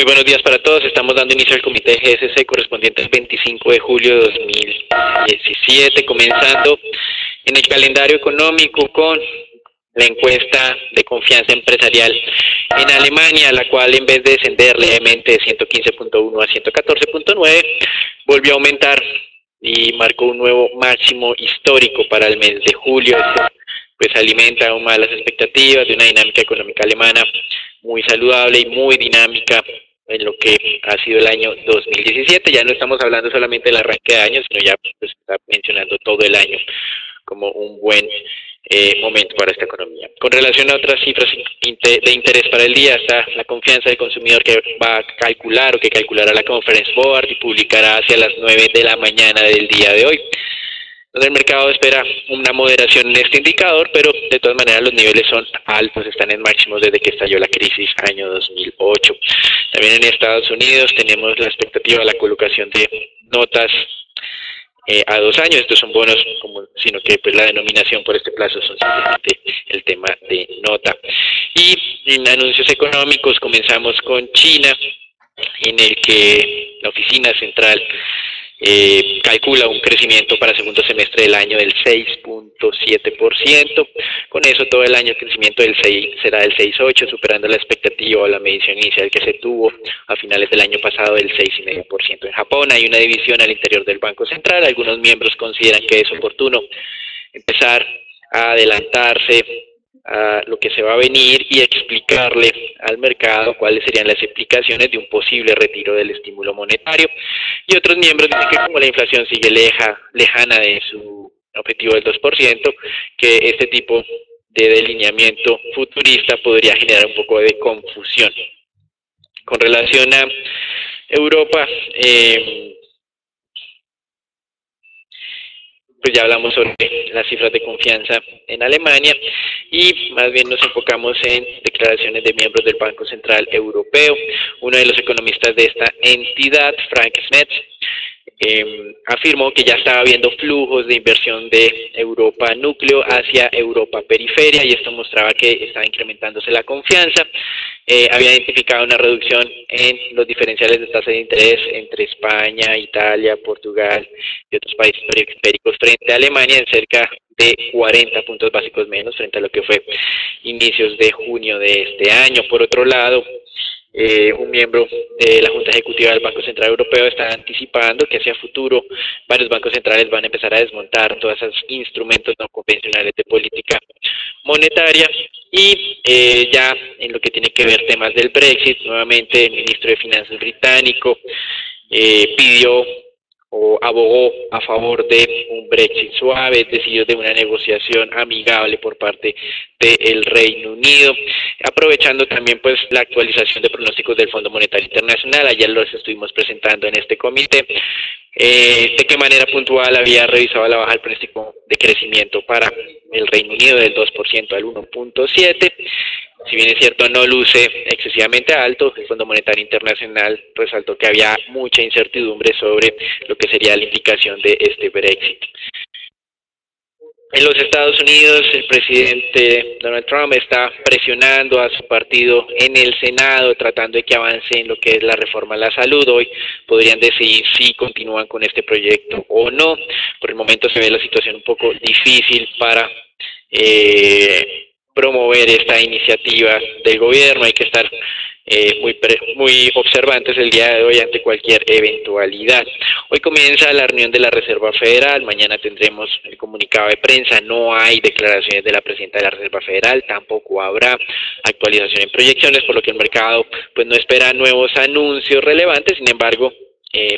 Muy buenos días para todos. Estamos dando inicio al comité GSC correspondiente al 25 de julio de 2017, comenzando en el calendario económico con la encuesta de confianza empresarial en Alemania, la cual en vez de descender levemente de 115.1 a 114.9, volvió a aumentar y marcó un nuevo máximo histórico para el mes de julio. Esto pues alimenta aún más las expectativas de una dinámica económica alemana muy saludable y muy dinámica en lo que ha sido el año 2017. Ya no estamos hablando solamente del arranque de año, sino ya pues, está mencionando todo el año como un buen momento para esta economía. Con relación a otras cifras de interés para el día, está la confianza del consumidor que va a calcular o que calculará la Conference Board y publicará hacia las 9 de la mañana del día de hoy, donde el mercado espera una moderación en este indicador, pero de todas maneras los niveles son altos, están en máximos desde que estalló la crisis año 2008. También en Estados Unidos tenemos la expectativa de la colocación de notas a 2 años. Estos son bonos, sino que pues la denominación por este plazo son simplemente el tema de nota. Y en anuncios económicos comenzamos con China, en el que la oficina central calcula un crecimiento para segundo semestre del año del 6.7%. Con eso todo el año el crecimiento será del 6.8%, superando la expectativa o la medición inicial que se tuvo a finales del año pasado del 6.5%. En Japón hay una división al interior del Banco Central. Algunos miembros consideran que es oportuno empezar a adelantarse a lo que se va a venir y explicarle al mercado cuáles serían las implicaciones de un posible retiro del estímulo monetario. Y otros miembros dicen que como la inflación sigue lejana de su objetivo del 2%, que este tipo de delineamiento futurista podría generar un poco de confusión. Con relación a Europa, pues ya hablamos sobre las cifras de confianza en Alemania y más bien nos enfocamos en declaraciones de miembros del Banco Central Europeo. Uno de los economistas de esta entidad, Frank Smets, afirmó que ya estaba habiendo flujos de inversión de Europa núcleo hacia Europa periferia, y esto mostraba que estaba incrementándose la confianza. Había identificado una reducción en los diferenciales de tasa de interés entre España, Italia, Portugal y otros países periféricos frente a Alemania en cerca de 40 puntos básicos menos frente a lo que fue inicios de junio de este año. Por otro lado, un miembro de la Junta Ejecutiva del Banco Central Europeo está anticipando que hacia futuro varios bancos centrales van a empezar a desmontar todos esos instrumentos no convencionales de política monetaria. Y ya en lo que tiene que ver temas del Brexit, nuevamente el ministro de Finanzas británico pidió o abogó a favor de un Brexit suave, es decir, de una negociación amigable por parte del Reino Unido, aprovechando también pues la actualización de pronósticos del Fondo Monetario Internacional. Ayer los estuvimos presentando en este comité, de qué manera puntual había revisado la baja del pronóstico de crecimiento para el Reino Unido del 2% al 1.7%. Si bien es cierto, no luce excesivamente alto, el Fondo Monetario Internacional resaltó que había mucha incertidumbre sobre lo que sería la implicación de este Brexit. En los Estados Unidos, el presidente Donald Trump está presionando a su partido en el Senado, tratando de que avance en lo que es la reforma a la salud. Hoy podrían decidir si continúan con este proyecto o no. Por el momento se ve la situación un poco difícil para promover esta iniciativa del gobierno. Hay que estar muy observantes el día de hoy ante cualquier eventualidad. Hoy comienza la reunión de la Reserva Federal, mañana tendremos el comunicado de prensa. No hay declaraciones de la presidenta de la Reserva Federal, tampoco habrá actualización en proyecciones, por lo que el mercado pues no espera nuevos anuncios relevantes. Sin embargo,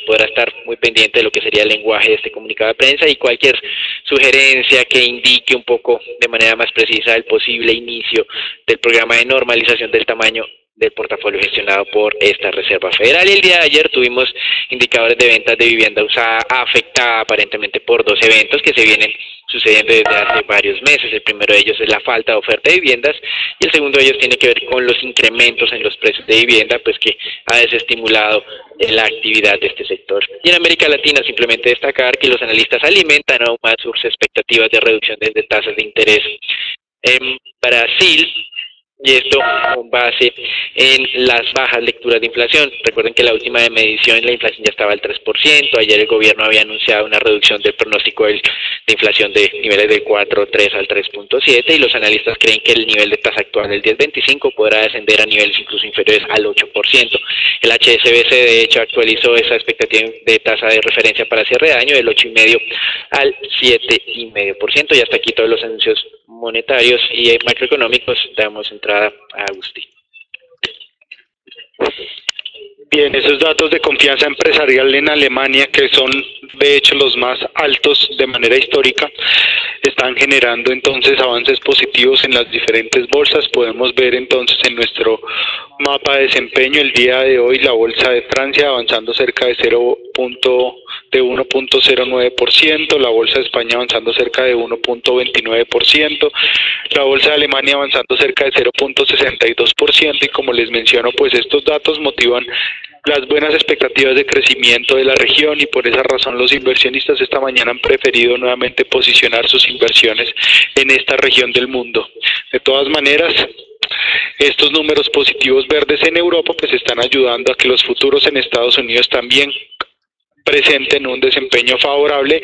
podrá estar muy pendiente de lo que sería el lenguaje de este comunicado de prensa y cualquier sugerencia que indique un poco de manera más precisa el posible inicio del programa de normalización del tamaño del portafolio gestionado por esta Reserva Federal. Y el día de ayer tuvimos indicadores de ventas de vivienda usada afectada aparentemente por 2 eventos que se vienen sucediendo desde hace varios meses. El primero de ellos es la falta de oferta de viviendas y el segundo de ellos tiene que ver con los incrementos en los precios de vivienda, pues que ha desestimulado la actividad de este sector. Y en América Latina, simplemente destacar que los analistas alimentan aún más sus expectativas de reducción de tasas de interés. En Brasil, y esto con base en las bajas lecturas de inflación. Recuerden que la última medición la inflación ya estaba al 3%, ayer el gobierno había anunciado una reducción del pronóstico de inflación de niveles del 4.3 al 3.7 y los analistas creen que el nivel de tasa actual del 10.25 podrá descender a niveles incluso inferiores al 8%. El HSBC de hecho actualizó esa expectativa de tasa de referencia para cierre de año del 8.5 al 7.5%, y hasta aquí todos los anuncios monetarios y macroeconómicos. Damos entrada a Agustín. Bien, esos datos de confianza empresarial en Alemania, que son de hecho los más altos de manera histórica, están generando entonces avances positivos en las diferentes bolsas. Podemos ver entonces en nuestro mapa de desempeño el día de hoy la bolsa de Francia avanzando cerca de 1.09%, la bolsa de España avanzando cerca de 1.29%, la bolsa de Alemania avanzando cerca de 0.62%, y como les menciono, pues estos datos motivan las buenas expectativas de crecimiento de la región, y por esa razón los inversionistas esta mañana han preferido nuevamente posicionar sus inversiones en esta región del mundo. De todas maneras, estos números positivos verdes en Europa pues están ayudando a que los futuros en Estados Unidos también presenten un desempeño favorable,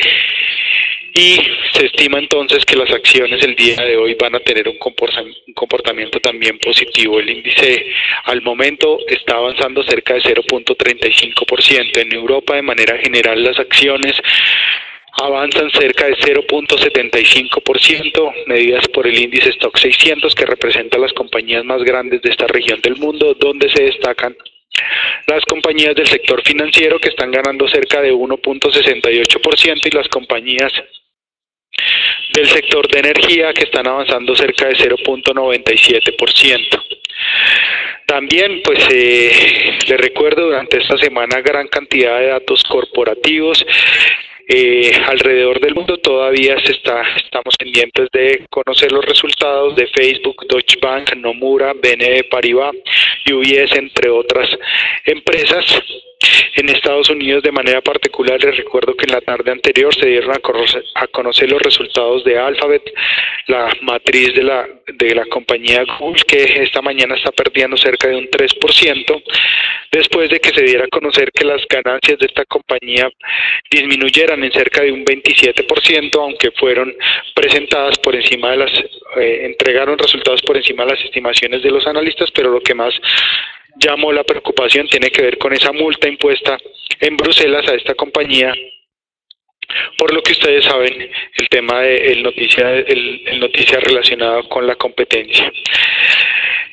y se estima entonces que las acciones el día de hoy van a tener un comportamiento también positivo. El índice al momento está avanzando cerca de 0.35%. En Europa, de manera general, las acciones avanzan cerca de 0.75%, medidas por el índice Stock 600, que representa las compañías más grandes de esta región del mundo, donde se destacan las compañías del sector financiero, que están ganando cerca de 1.68%, y las compañías del sector de energía, que están avanzando cerca de 0.97%. También, pues, les recuerdo, durante esta semana gran cantidad de datos corporativos alrededor del mundo. Todavía estamos pendientes de conocer los resultados de Facebook, Deutsche Bank, Nomura, BNP Paribas, UBS, entre otras empresas. En Estados Unidos, de manera particular, les recuerdo que en la tarde anterior se dieron a conocer los resultados de Alphabet, la matriz de la compañía Google, que esta mañana está perdiendo cerca de un 3%, después de que se diera a conocer que las ganancias de esta compañía disminuyeran en cerca de un 27%, aunque fueron presentadas por encima de entregaron resultados por encima de las estimaciones de los analistas. Pero lo que más llamó la preocupación tiene que ver con esa multa impuesta en Bruselas a esta compañía, por lo que ustedes saben, el tema del noticia relacionado con la competencia.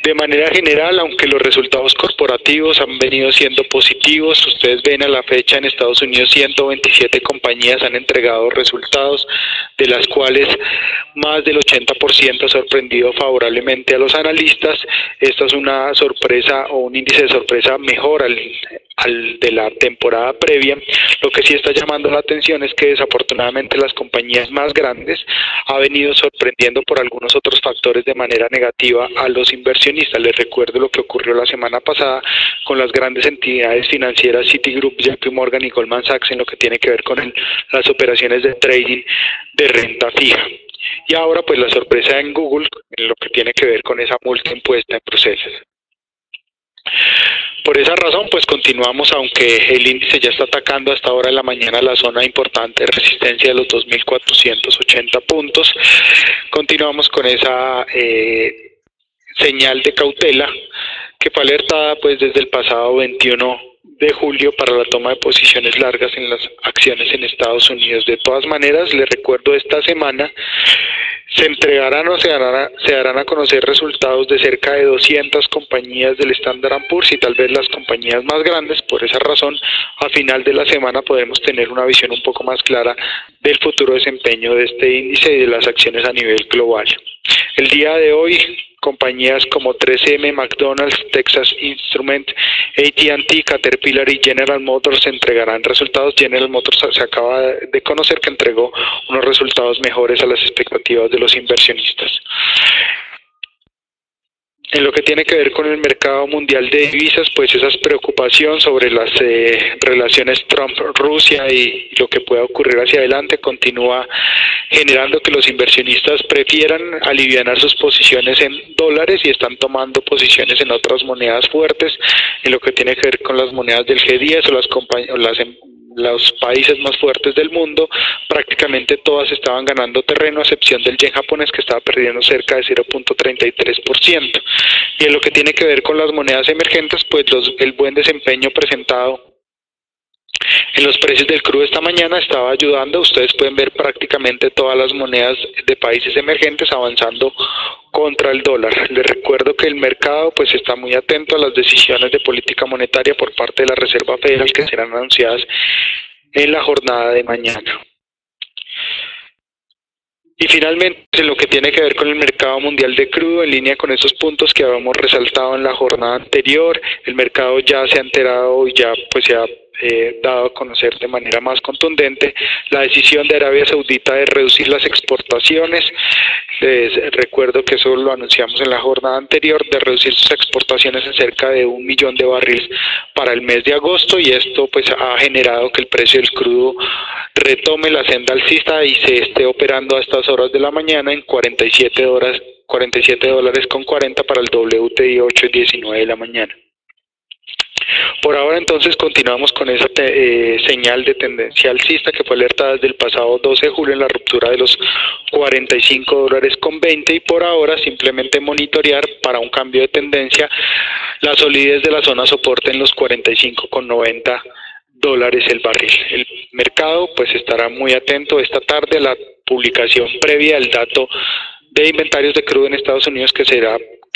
De manera general, aunque los resultados corporativos han venido siendo positivos, ustedes ven a la fecha en Estados Unidos 127 compañías han entregado resultados, de las cuales más del 80% ha sorprendido favorablemente a los analistas. Esta es una sorpresa, o un índice de sorpresa mejor al de la temporada previa. Lo que sí está llamando la atención es que desafortunadamente las compañías más grandes han venido sorprendiendo por algunos otros factores de manera negativa a los inversionistas. Les recuerdo lo que ocurrió la semana pasada con las grandes entidades financieras Citigroup, JP Morgan y Goldman Sachs en lo que tiene que ver con las operaciones de trading de renta fija. Y ahora pues la sorpresa en Google en lo que tiene que ver con esa multa impuesta en Bruselas. Por esa razón, pues continuamos, aunque el índice ya está atacando hasta ahora en la mañana la zona importante de resistencia de los 2.480 puntos, continuamos con esa señal de cautela que fue alertada pues desde el pasado 21 de julio para la toma de posiciones largas en las acciones en Estados Unidos. De todas maneras, les recuerdo, esta semana se entregarán o se darán a conocer resultados de cerca de 200 compañías del Standard & Poor's y tal vez las compañías más grandes. Por esa razón, a final de la semana podemos tener una visión un poco más clara del futuro desempeño de este índice y de las acciones a nivel global. El día de hoy, compañías como 3M, McDonald's, Texas Instruments, AT&T, Caterpillar y General Motors entregarán resultados. General Motors se acaba de conocer que entregó unos resultados mejores a las expectativas de los inversionistas. En lo que tiene que ver con el mercado mundial de divisas, pues esa preocupación sobre las relaciones Trump-Rusia y lo que pueda ocurrir hacia adelante continúa generando que los inversionistas prefieran alivianar sus posiciones en dólares y están tomando posiciones en otras monedas fuertes, en lo que tiene que ver con las monedas del G10 o los países más fuertes del mundo. Prácticamente todas estaban ganando terreno, a excepción del yen japonés, que estaba perdiendo cerca de 0.33%. Y en lo que tiene que ver con las monedas emergentes, pues el buen desempeño presentado en los precios del crudo esta mañana estaba ayudando. Ustedes pueden ver prácticamente todas las monedas de países emergentes avanzando contra el dólar. Les recuerdo que el mercado pues está muy atento a las decisiones de política monetaria por parte de la Reserva Federal que serán anunciadas en la jornada de mañana. Y finalmente, en lo que tiene que ver con el mercado mundial de crudo, en línea con esos puntos que habíamos resaltado en la jornada anterior, el mercado ya se ha enterado y ya pues se ha dado a conocer de manera más contundente la decisión de Arabia Saudita de reducir las exportaciones. Les recuerdo que eso lo anunciamos en la jornada anterior, de reducir sus exportaciones en cerca de 1 millón de barriles para el mes de agosto, y esto pues ha generado que el precio del crudo retome la senda alcista y se esté operando a estas horas de la mañana en 47 dólares con 40 para el WTI 8 y 19 de la mañana. Por ahora entonces continuamos con esa señal de tendencia alcista que fue alertada desde el pasado 12 de julio en la ruptura de los 45 dólares con 20, y por ahora simplemente monitorear para un cambio de tendencia la solidez de la zona soporte en los 45 con 90 dólares el barril. El mercado pues estará muy atento esta tarde a la publicación previa del dato de inventarios de crudo en Estados Unidos que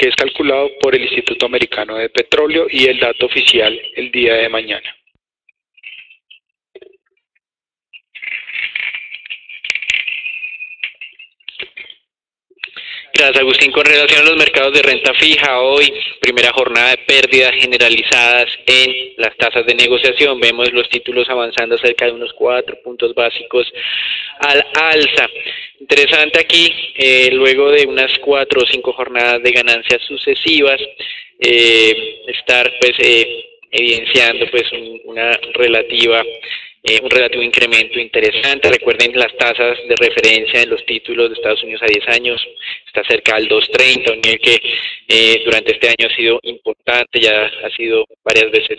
es calculado por el Instituto Americano de Petróleo, y el dato oficial el día de mañana. Gracias, Agustín. Con relación a los mercados de renta fija, hoy primera jornada de pérdidas generalizadas en las tasas de negociación. Vemos los títulos avanzando cerca de unos 4 puntos básicos al alza. Interesante aquí, luego de unas 4 o 5 jornadas de ganancias sucesivas, estar pues evidenciando pues un relativo incremento interesante. Recuerden las tasas de referencia en los títulos de Estados Unidos a 10 años, está cerca del 2.30, un nivel que durante este año ha sido importante, ya ha sido varias veces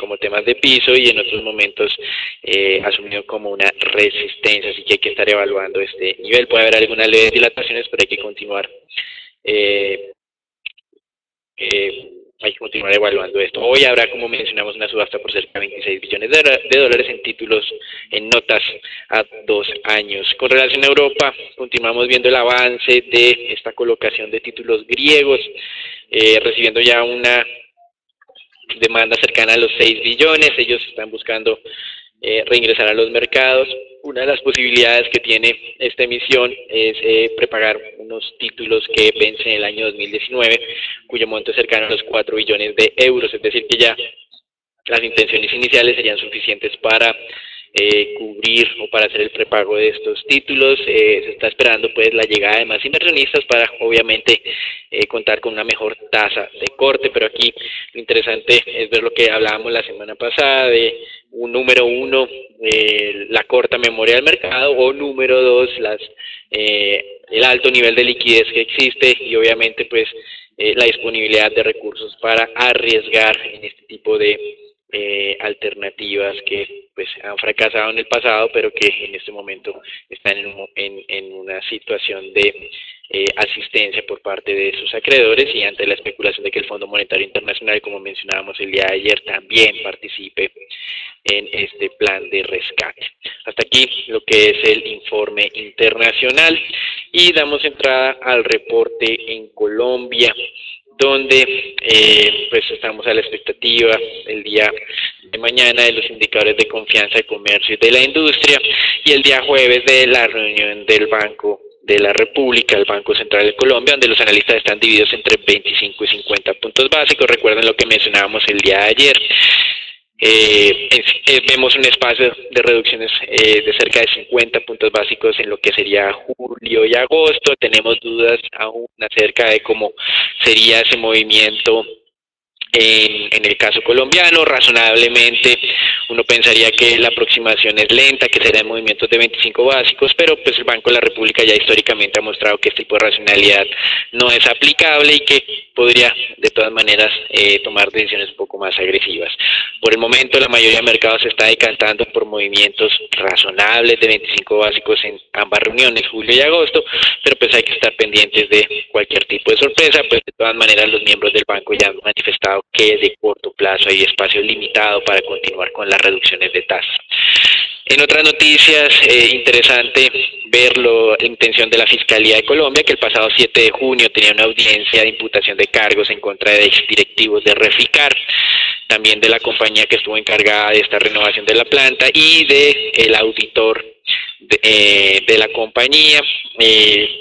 como temas de piso y en otros momentos asumido como una resistencia, así que hay que estar evaluando este nivel. Puede haber algunas leves dilataciones, pero hay que continuar evaluando esto. Hoy habrá, como mencionamos, una subasta por cerca de 26 billones de dólares en títulos, en notas a 2 años. Con relación a Europa, continuamos viendo el avance de esta colocación de títulos griegos, recibiendo ya una demanda cercana a los 6 billones. Ellos están buscando reingresar a los mercados. Una de las posibilidades que tiene esta emisión es prepagar unos títulos que vencen en el año 2019, cuyo monto es cercano a los 4 billones de euros, es decir que ya las intenciones iniciales serían suficientes para cubrir o para hacer el prepago de estos títulos. Se está esperando pues la llegada de más inversionistas para obviamente contar con una mejor tasa de corte, pero aquí lo interesante es ver lo que hablábamos la semana pasada de un número 1, la corta memoria del mercado, o número 2, el alto nivel de liquidez que existe y obviamente pues la disponibilidad de recursos para arriesgar en este tipo de alternativas que pues han fracasado en el pasado, pero que en este momento están en una situación de asistencia por parte de sus acreedores, y ante la especulación de que el Fondo Monetario Internacional, como mencionábamos el día de ayer, también participe en este plan de rescate. Hasta aquí lo que es el informe internacional, y damos entrada al reporte en Colombia, donde pues estamos a la expectativa el día de mañana de los indicadores de confianza de comercio y de la industria, y el día jueves de la reunión del Banco de la República, el Banco Central de Colombia, donde los analistas están divididos entre 25 y 50 puntos básicos. Recuerden lo que mencionábamos el día de ayer. vemos un espacio de reducciones de cerca de 50 puntos básicos en lo que sería julio y agosto. Tenemos dudas aún acerca de cómo sería ese movimiento en el caso colombiano. Razonablemente uno pensaría que la aproximación es lenta, que será en movimientos de 25 básicos, pero pues el Banco de la República ya históricamente ha mostrado que este tipo de racionalidad no es aplicable y que podría de todas maneras tomar decisiones un poco más agresivas. Por el momento la mayoría de mercados se está decantando por movimientos razonables de 25 básicos en ambas reuniones, julio y agosto, pero pues hay que estar pendientes de cualquier tipo de sorpresa. Pues de todas maneras los miembros del banco ya han manifestado que de corto plazo hay espacio limitado para continuar con las reducciones de tasas. En otras noticias, interesante ver la intención de la Fiscalía de Colombia, que el pasado 7 de junio tenía una audiencia de imputación de cargos en contra de exdirectivos de Reficar, también de la compañía que estuvo encargada de esta renovación de la planta y de el auditor de la compañía.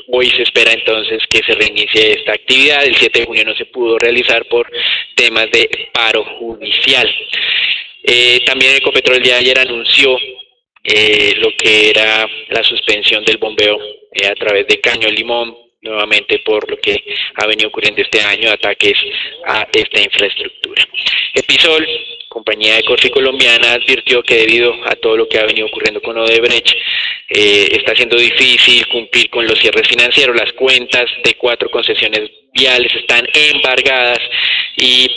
Hoy se espera entonces que se reinicie esta actividad. El 7 de junio no se pudo realizar por temas de paro judicial. También Ecopetrol ya ayer anunció lo que era la suspensión del bombeo a través de Caño Limón, nuevamente por lo que ha venido ocurriendo este año, ataques a esta infraestructura. Episol, compañía de coffee colombiana, advirtió que debido a todo lo que ha venido ocurriendo con Odebrecht, está siendo difícil cumplir con los cierres financieros. Las cuentas de 4 concesiones viales están embargadas y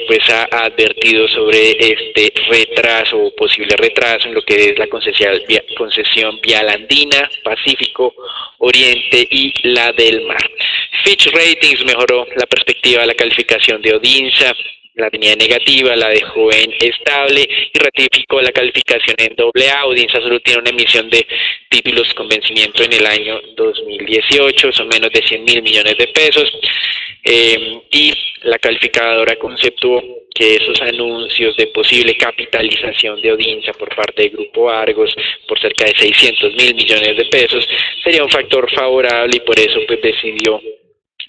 pues ha advertido sobre este retraso o posible retraso en lo que es la concesión vial andina, Pacífico, Oriente y la del Mar. Fitch Ratings mejoró la perspectiva de la calificación de Odinsa, la tenía negativa, la dejó en estable y ratificó la calificación en AA. Odinsa solo tiene una emisión de títulos con vencimiento en el año 2018, son menos de 100.000 millones de pesos, y la calificadora conceptuó que esos anuncios de posible capitalización de Odinsa por parte del Grupo Argos por cerca de 600.000 millones de pesos sería un factor favorable y por eso pues decidió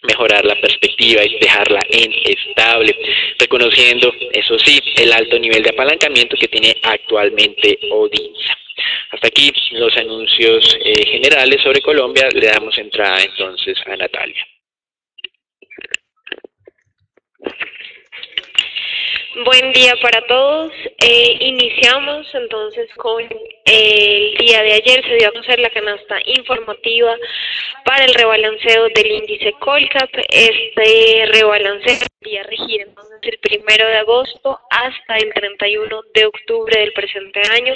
mejorar la perspectiva y dejarla en estable, reconociendo, eso sí, el alto nivel de apalancamiento que tiene actualmente Odinsa. Hasta aquí los anuncios generales sobre Colombia. Le damos entrada entonces a Natalia. Buen día para todos. Iniciamos entonces con el día de ayer. Se dio a conocer la canasta informativa para el rebalanceo del índice Colcap. Este rebalanceo debería regir entonces el 1 de agosto hasta el 31 de octubre del presente año.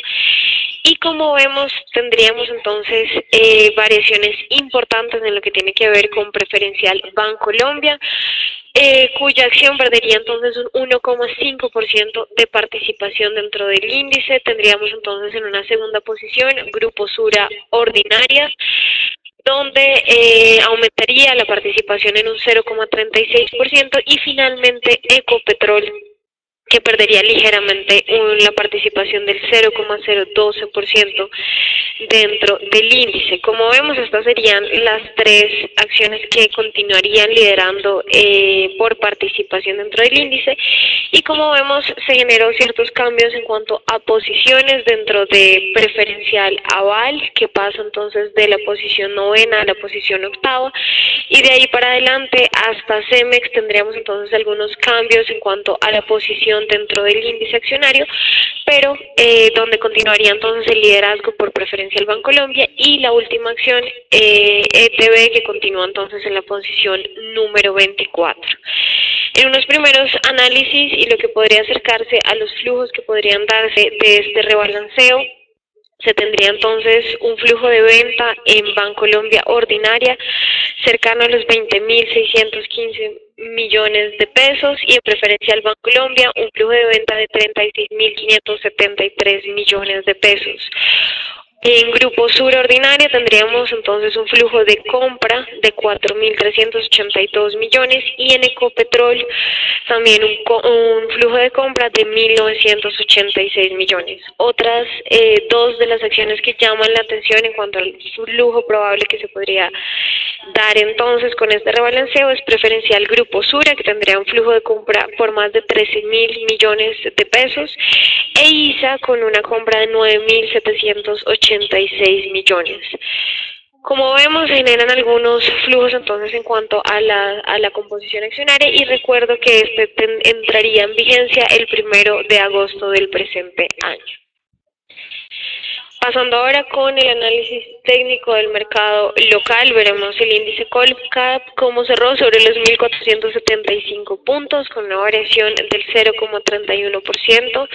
Y como vemos, tendríamos entonces variaciones importantes en lo que tiene que ver con Preferencial Bancolombia, cuya acción perdería entonces un 1,5% de participación dentro del índice. Tendríamos entonces en una segunda posición Grupo Sura Ordinaria, donde aumentaría la participación en un 0,36%, y finalmente Ecopetrol, que perdería ligeramente la participación del 0,012% dentro del índice. Como vemos, estas serían las 3 acciones que continuarían liderando por participación dentro del índice, y como vemos se generó ciertos cambios en cuanto a posiciones dentro de Preferencial Aval, que pasa entonces de la posición 9ª a la posición 8ª, y de ahí para adelante hasta Cemex tendríamos entonces algunos cambios en cuanto a la posición dentro del índice accionario, pero donde continuaría entonces el liderazgo por Preferencial Bancolombia, y la última acción ETB, que continúa entonces en la posición número 24. En unos primeros análisis y lo que podría acercarse a los flujos que podrían darse de este rebalanceo, se tendría entonces un flujo de venta en Bancolombia Ordinaria cercano a los 20.615 millones de pesos, y en Preferencial Bancolombia un flujo de venta de 36.573 millones de pesos. En Grupo Sur Ordinario tendríamos entonces un flujo de compra de 4.382 millones y en Ecopetrol también un flujo de compra de 1.986 millones. Otras dos de las acciones que llaman la atención en cuanto al flujo probable que se podría dar entonces con este rebalanceo es Preferencial Grupo Sura, que tendría un flujo de compra por más de 13.000 millones de pesos, e ISA con una compra de 9.786 millones. Como vemos, generan algunos flujos entonces en cuanto a la composición accionaria y recuerdo que este entraría en vigencia el 1 de agosto del presente año. Pasando ahora con el análisis técnico del mercado local, veremos el índice Colcap como cerró sobre los 1.475 puntos con una variación del 0,31%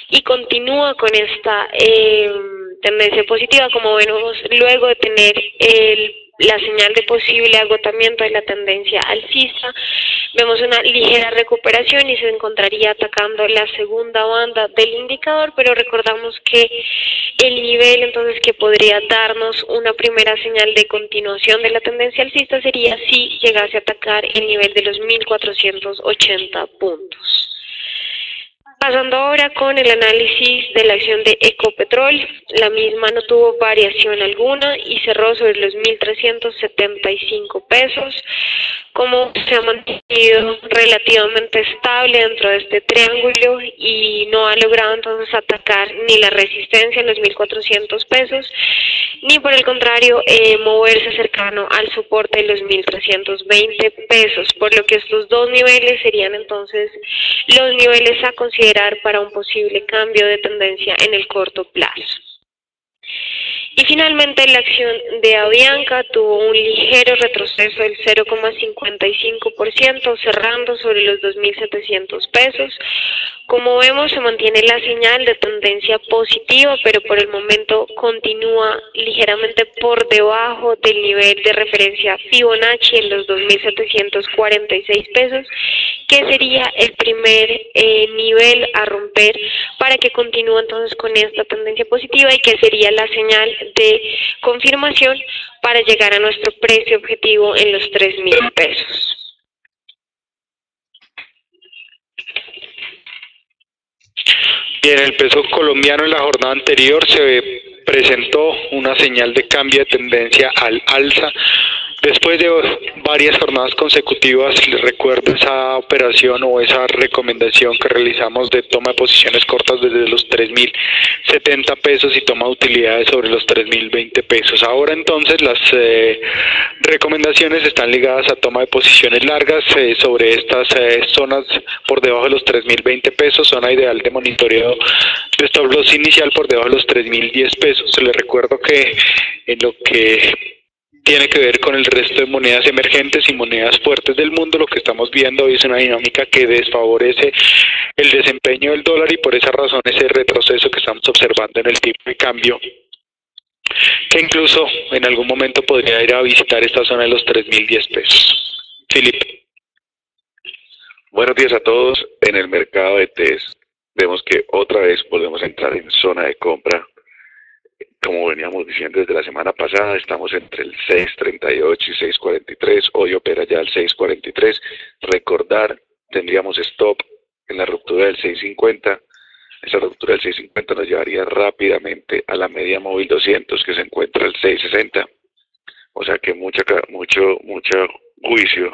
y continúa con esta tendencia positiva, como vemos luego de tener la señal de posible agotamiento de la tendencia alcista. Vemos una ligera recuperación y se encontraría atacando la segunda banda del indicador, pero recordamos que el nivel entonces que podría darnos una primera señal de continuación de la tendencia alcista sería si llegase a atacar el nivel de los 1.480 puntos. Pasando ahora con el análisis de la acción de Ecopetrol, la misma no tuvo variación alguna y cerró sobre los 1.375 pesos. Como se ha mantenido relativamente estable dentro de este triángulo y no ha logrado entonces atacar ni la resistencia en los 1.400 pesos, ni por el contrario moverse cercano al soporte de los 1.320 pesos, por lo que estos dos niveles serían entonces los niveles a considerar para un posible cambio de tendencia en el corto plazo. Y finalmente la acción de Avianca tuvo un ligero retroceso del 0,55%, cerrando sobre los 2.700 pesos. Como vemos, se mantiene la señal de tendencia positiva, pero por el momento continúa ligeramente por debajo del nivel de referencia Fibonacci en los 2.746 pesos, que sería el primer nivel a romper para que continúe entonces con esta tendencia positiva y que sería la señal de confirmación para llegar a nuestro precio objetivo en los 3.000 pesos. Bien, el peso colombiano en la jornada anterior se presentó una señal de cambio de tendencia al alza. Después de varias jornadas consecutivas, les recuerdo esa operación o esa recomendación que realizamos de toma de posiciones cortas desde los 3.070 pesos y toma de utilidades sobre los 3.020 pesos. Ahora entonces las recomendaciones están ligadas a toma de posiciones largas sobre estas zonas por debajo de los 3.020 pesos, zona ideal de monitoreo de stop loss inicial por debajo de los 3.010 pesos. Les recuerdo que en lo que tiene que ver con el resto de monedas emergentes y monedas fuertes del mundo, lo que estamos viendo hoy es una dinámica que desfavorece el desempeño del dólar y por esa razón ese retroceso que estamos observando en el tipo de cambio, que incluso en algún momento podría ir a visitar esta zona de los 3.010 pesos. Felipe. Buenos días a todos. En el mercado de TES vemos que otra vez volvemos a entrar en zona de compra. Como veníamos diciendo desde la semana pasada, estamos entre el 6.38 y 6.43, hoy opera ya el 6.43. Recordar, tendríamos stop en la ruptura del 6.50. Esa ruptura del 6.50 nos llevaría rápidamente a la media móvil 200 que se encuentra el 6.60. O sea que mucho juicio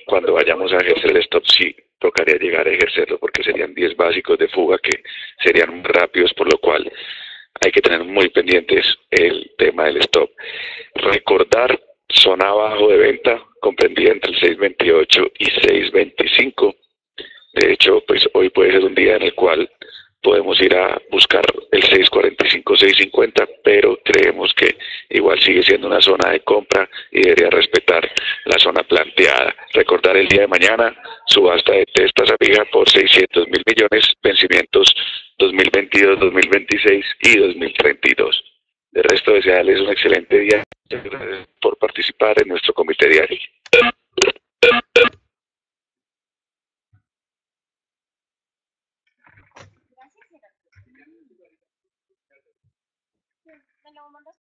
cuando vayamos a ejercer el stop, sí tocaría llegar a ejercerlo porque serían 10 básicos de fuga que serían muy rápidos, por lo cual hay que tener muy pendientes el tema del stop. Recordar, zona abajo de venta comprendida entre el 6.28 y 6.25. De hecho, pues hoy puede ser un día en el cual podemos ir a buscar el 6.45, 6.50, pero creemos que igual sigue siendo una zona de compra y debería respetar la zona planteada. Recordar el día de mañana, subasta de testas amiga por 600.000 millones, vencimientos 2022, 2026 y 2032. De resto, desearles un excelente día. Muchas gracias por participar en nuestro comité diario. me lo mandas.